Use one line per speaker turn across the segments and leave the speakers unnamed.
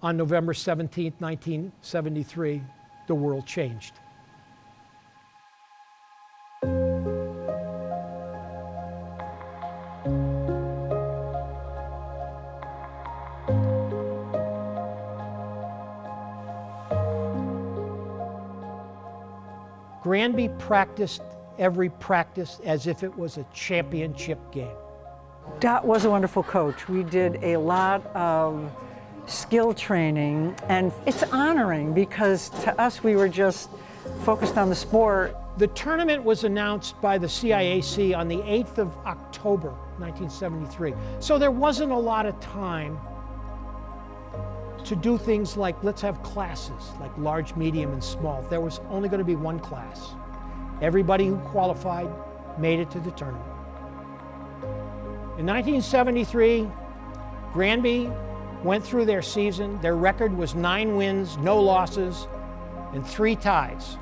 on November 17, 1973, the world changed. Granby practiced every practice as if it was a championship game.
Dot was a wonderful coach. We did a lot of skill training, and it's honoring because to us we were just focused on the sport.
The tournament was announced by the CIAC on the 8th of October, 1973. So there wasn't a lot of time to do things like, let's have classes, like large, medium, and small. There was only going to be one class. Everybody who qualified made it to the tournament. In 1973, Granby went through their season. Their record was 9 wins, no losses, and 3 ties.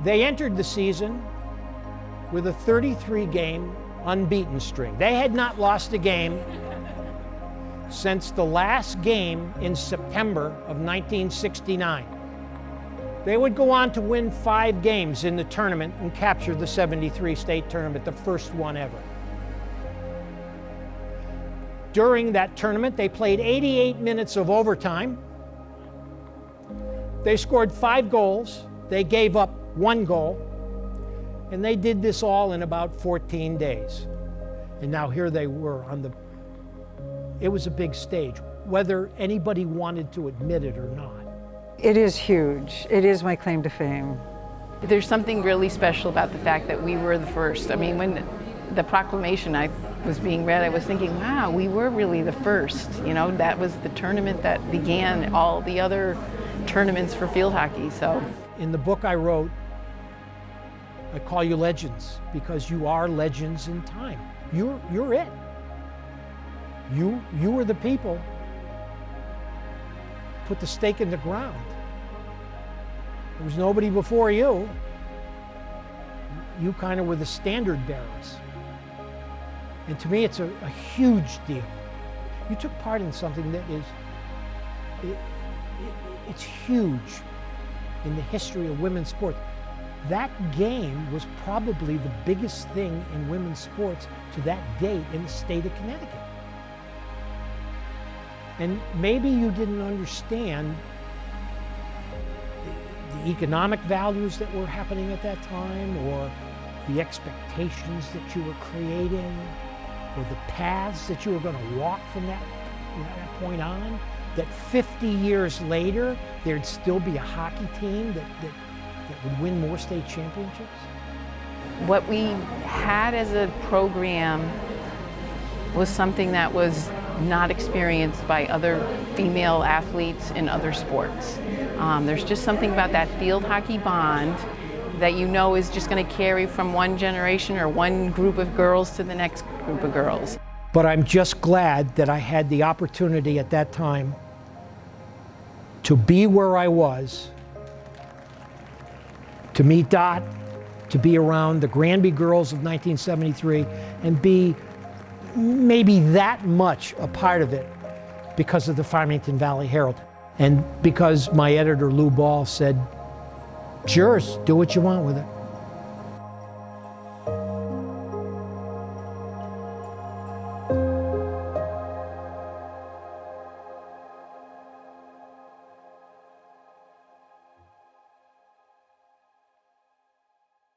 They entered the season with a 33-game unbeaten string. They had not lost a game since the last game in September of 1969. They would go on to win 5 games in the tournament and capture the 73 state tournament, the first one ever. During that tournament, they played 88 minutes of overtime. They scored 5 goals. They gave up 1 goal. And they did this all in about 14 days. And now here they were on the, it was a big stage, whether anybody wanted to admit it or not.
It is huge. It is my claim to fame.
There's something really special about the fact that we were the first. I mean, when the proclamation was being read, I was thinking, wow, we were really the first. You know, that was the tournament that began all the other tournaments for field hockey. So,
in the book I wrote, I call you legends because you are legends in time. You're it. You were the people. Put the stake in the ground. There was nobody before you. You kind of were the standard bearers. And to me, it's a huge deal. You took part in something that is, it's huge in the history of women's sports. That game was probably the biggest thing in women's sports to that date in the state of Connecticut. And maybe you didn't understand the economic values that were happening at that time, or the expectations that you were creating, or the paths that you were going to walk from that point on, that 50 years later, there'd still be a hockey team that would win more state championships?
What we had as a program was something that was not experienced by other female athletes in other sports. There's just something about that field hockey bond that you know is just going to carry from one generation or one group of girls to the next group of girls.
But I'm just glad that I had the opportunity at that time to be where I was, to meet Dot, to be around the Granby girls of 1973, and be maybe that much a part of it because of the Farmington Valley Herald. And because my editor, Lou Ball, said, "It's yours, do what you want with it."